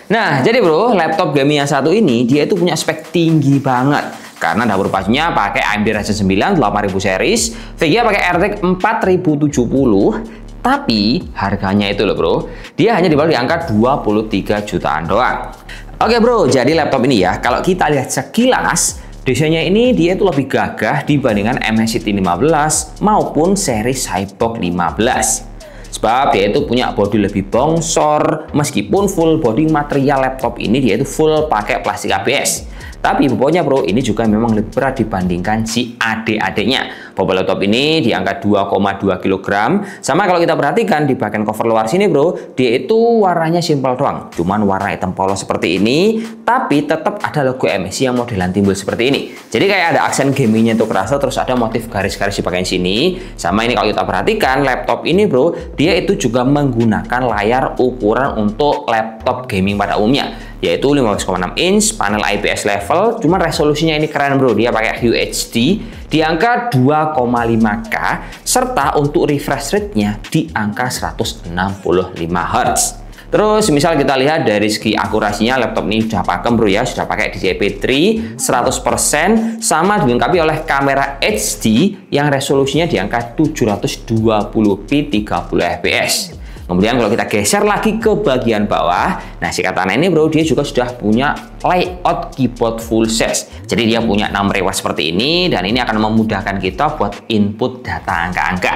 Nah, jadi bro, laptop gaming yang satu ini dia itu punya spek tinggi banget. Karena dapur pacunya pakai AMD Ryzen 9 8000 series, VGA pakai RTX 4070, tapi harganya itu loh bro, dia hanya dijual di angka 23 jutaan doang. Oke bro, jadi laptop ini ya, kalau kita lihat sekilas, desainnya ini dia itu lebih gagah dibandingkan MSI T15 maupun seri Cyborg 15. Sebab dia itu punya bodi lebih bongsor, meskipun full body material laptop ini dia itu full pakai plastik ABS. Tapi bobotnya bro, ini juga memang lebih berat dibandingkan si adik-adiknya. Bobot laptop ini di angka 2,2 kg. Sama kalau kita perhatikan di bagian cover luar sini bro, dia itu warnanya simpel doang. Cuman warna hitam polos seperti ini, tapi tetap ada logo MSI yang modelan timbul seperti ini. Jadi kayak ada aksen gamingnya itu kerasa, terus ada motif garis-garis di bagian sini. Sama ini kalau kita perhatikan, laptop ini bro, dia itu juga menggunakan layar ukuran untuk laptop gaming pada umumnya, yaitu 15,6 inch, panel IPS level, cuman resolusinya ini keren bro, dia pakai UHD di angka 2,5K, serta untuk refresh rate-nya di angka 165 Hz. Terus misal kita lihat dari segi akurasinya, laptop ini sudah pakem bro ya, sudah pakai DCI-P3 100%, sama dilengkapi oleh kamera HD yang resolusinya di angka 720p 30 fps. Kemudian kalau kita geser lagi ke bagian bawah, nah si Katana ini bro, dia juga sudah punya layout keyboard full size. Jadi dia punya 6 reward seperti ini, dan ini akan memudahkan kita buat input data angka-angka.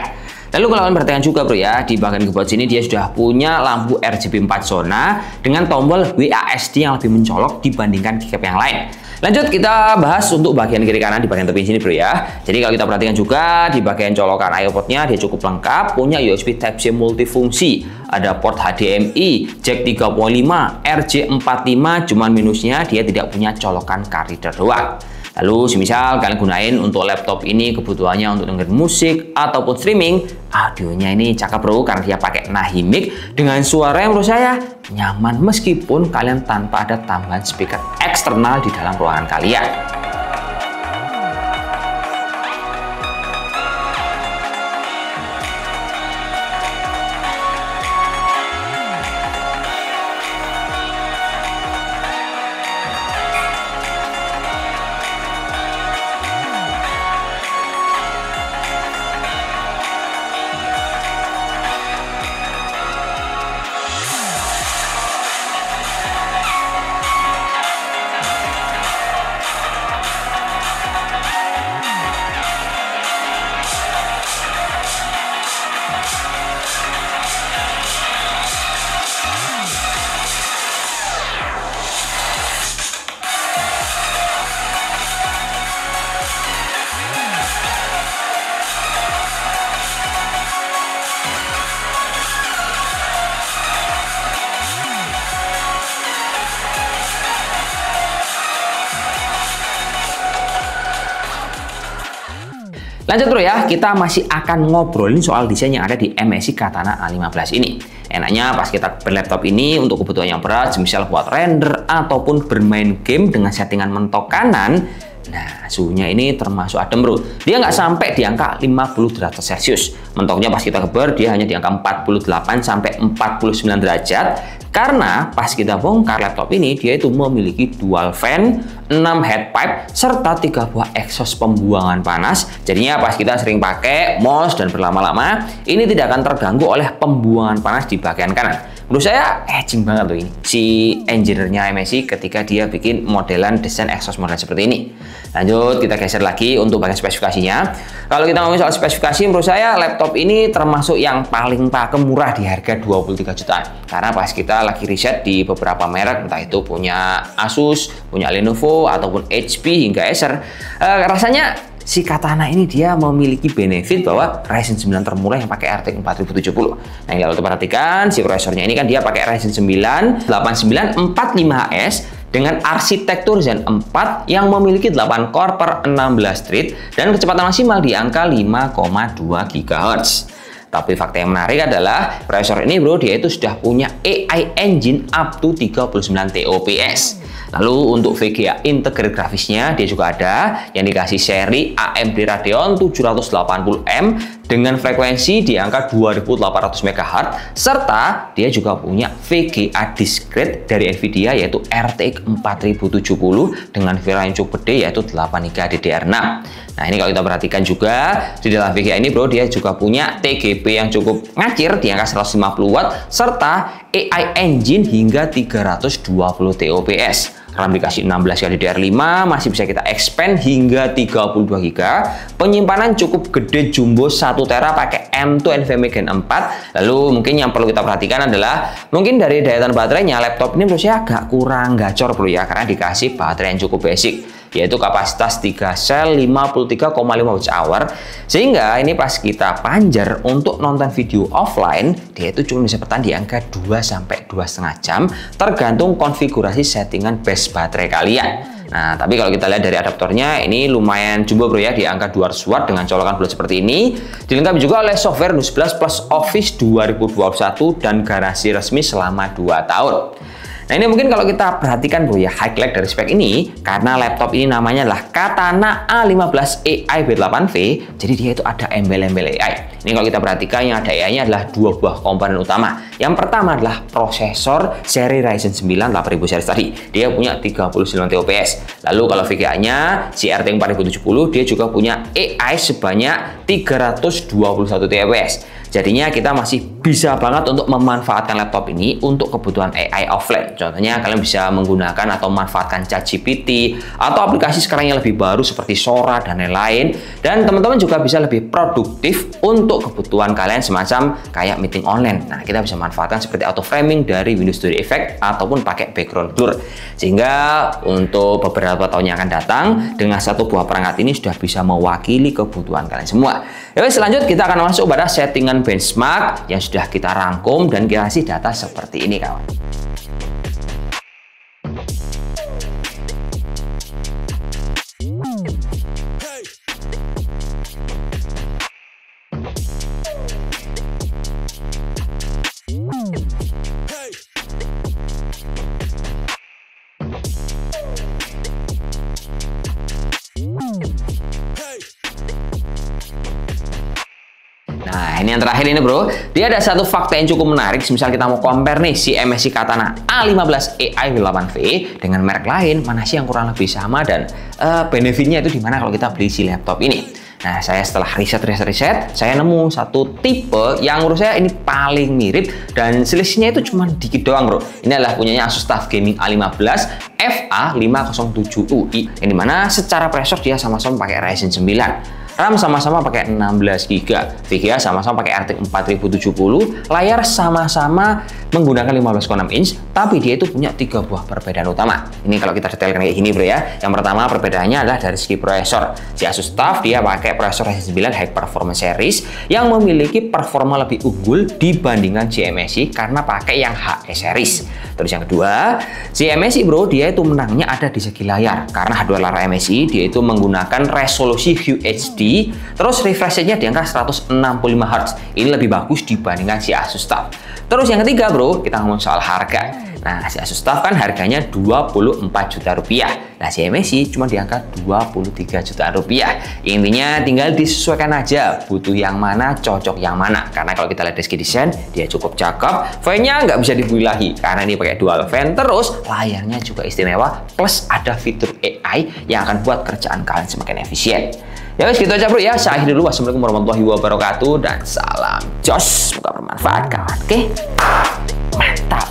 Lalu kalau kalian perhatikan juga bro ya, di bagian keyboard sini dia sudah punya lampu RGB 4 zona dengan tombol WASD yang lebih mencolok dibandingkan keycap yang lain. Lanjut kita bahas untuk bagian kiri kanan di bagian tepi sini bro ya. Jadi kalau kita perhatikan juga di bagian colokan iPod-nya dia cukup lengkap, punya USB Type-C multifungsi, ada port HDMI, jack 3.5, RJ45, cuman minusnya dia tidak punya colokan card reader doang. Lalu semisal kalian gunain untuk laptop ini kebutuhannya untuk dengerin musik ataupun streaming, audionya ini cakep bro, karena dia pakai Nahi mic dengan suara yang menurut saya nyaman meskipun kalian tanpa ada tambahan speaker eksternal di dalam ruangan kalian. Lanjut bro ya, kita masih akan ngobrolin soal desain yang ada di MSI Katana A15 ini. Enaknya pas kita berlaptop ini untuk kebutuhan yang berat, misal buat render ataupun bermain game dengan settingan mentok kanan, nah suhunya ini termasuk adem bro. Dia nggak sampai di angka 50 derajat Celcius. Mentoknya pas kita keber dia hanya di angka 48 sampai 49 derajat. Karena pas kita bongkar laptop ini, dia itu memiliki dual fan, 6 head pipe, serta 3 buah exhaust pembuangan panas. Jadinya pas kita sering pakai mouse dan berlama-lama, ini tidak akan terganggu oleh pembuangan panas di bagian kanan. Menurut saya edging banget loh ini si engineer-nya MSI ketika dia bikin modelan desain exhaust model seperti ini. Lanjut kita geser lagi untuk bagian spesifikasinya. Kalau kita ngomongin soal spesifikasi, menurut saya laptop ini termasuk yang paling pakem murah di harga 23 jutaan. Karena pas kita lagi riset di beberapa merek, entah itu punya Asus, punya Lenovo, ataupun HP hingga Acer, rasanya si Katana ini dia memiliki benefit bahwa Ryzen 9 termurah yang pakai RTX 4070. Nah, kalau kita perhatikan si prosesornya ini kan dia pakai Ryzen 9 8945HS dengan arsitektur Zen 4 yang memiliki 8 core per 16 thread dan kecepatan maksimal di angka 5,2 GHz. Tapi fakta yang menarik adalah prosesor ini bro, dia itu sudah punya AI engine up to 39 TOPS. Lalu untuk VGA integrated grafisnya dia juga ada yang dikasih seri AMD Radeon 780M dengan frekuensi di angka 2800 MHz, serta dia juga punya VGA discrete dari Nvidia yaitu RTX 4070 dengan VRAM yang cukup gede yaitu 8 GB DDR6. Nah, ini kalau kita perhatikan juga di dalam VGA ini bro, dia juga punya TGP yang cukup ngacir di angka 150 Watt serta AI engine hingga 320 TOPS. RAM dikasih 16 GB DDR5, masih bisa kita expand hingga 32 GB. Penyimpanan cukup gede jumbo 1 TB pakai M2 NVMe Gen 4. Lalu mungkin yang perlu kita perhatikan adalah mungkin dari daya tahan baterainya laptop ini menurut saya agak kurang gacor bro ya, karena dikasih baterai yang cukup basic yaitu kapasitas 3 sel 53,5 Wh, sehingga ini pas kita panjer untuk nonton video offline dia itu cuma bisa bertahan di angka 2 sampai 2,5 jam tergantung konfigurasi settingan base baterai kalian. Nah, tapi kalau kita lihat dari adaptornya ini lumayan jumbo bro ya, di angka 200 Watt dengan colokan bulat seperti ini. Dilengkapi juga oleh software Windows 11 plus Office 2021 dan garansi resmi selama 2 tahun. Nah, ini mungkin kalau kita perhatikan bro ya, highlight dari spek ini karena laptop ini namanya adalah Katana A15 AI B8V, jadi dia itu ada embel-embel AI. Ini kalau kita perhatikan yang ada AI-nya adalah 2 buah komponen utama. Yang pertama adalah prosesor seri Ryzen 9 8000 series tadi. Dia punya 39 TOPS. Lalu kalau VGA-nya si RTX 4070 dia juga punya AI sebanyak 321 TOPS. Jadinya kita masih bisa banget untuk memanfaatkan laptop ini untuk kebutuhan AI offline. Contohnya kalian bisa menggunakan atau memanfaatkan ChatGPT atau aplikasi sekarang yang lebih baru seperti Sora dan lain-lain. Dan teman-teman juga bisa lebih produktif untuk kebutuhan kalian semacam kayak meeting online. Nah, kita bisa manfaatkan seperti auto framing dari Windows Studio Effect ataupun pakai background blur. Sehingga untuk beberapa tahun yang akan datang dengan satu buah perangkat ini sudah bisa mewakili kebutuhan kalian semua. Ya, selanjutnya kita akan masuk pada settingan benchmark yang sudah kita rangkum dan kita kasih data seperti ini kawan. Nah, ini yang terakhir ini bro, dia ada satu fakta yang cukup menarik. Misal kita mau compare nih si MSI Katana A15 AI V8V dengan merek lain, mana sih yang kurang lebih sama dan benefitnya itu dimana kalau kita beli si laptop ini. Nah, saya setelah riset, saya nemu satu tipe yang menurut saya ini paling mirip dan selisihnya itu cuma dikit doang bro. Ini adalah punyanya Asus TUF Gaming A15 FA507UI, yang dimana secara prosesor dia sama-sama pakai Ryzen 9. RAM sama-sama pakai 16 GB, VGA sama-sama pakai RTX 4070, layar sama-sama menggunakan 15,6 inch, tapi dia itu punya 3 buah perbedaan utama. Ini kalau kita detailkan kayak gini bro ya. Yang pertama perbedaannya adalah dari segi prosesor. Si Asus TUF dia pakai prosesor Ryzen 9 High Performance Series yang memiliki performa lebih unggul dibandingkan si MSI karena pakai yang HE Series. Terus yang kedua, si MSI bro dia itu menangnya ada di segi layar karena hardware layar MSI dia itu menggunakan resolusi UHD, terus refresh rate-nya di angka 165 Hz. Ini lebih bagus dibandingkan si Asus TUF. Terus yang ketiga bro, kita ngomong soal harga. Nah, si Asus TUF kan harganya 24 juta rupiah. Nah, si MSI cuma di angka 23 juta rupiah. Intinya tinggal disesuaikan aja butuh yang mana, cocok yang mana. Karena kalau kita lihat dari segi desain, dia cukup cakep. Fan-nya nggak bisa dibuilahi karena ini pakai dual fan. Terus layarnya juga istimewa. Plus ada fitur AI yang akan buat kerjaan kalian semakin efisien. Ya guys, gitu aja bro ya. Saya akhiri dulu. Wassalamualaikum warahmatullahi wabarakatuh dan salam jos. Semoga bermanfaat kawan. Oke, mantap.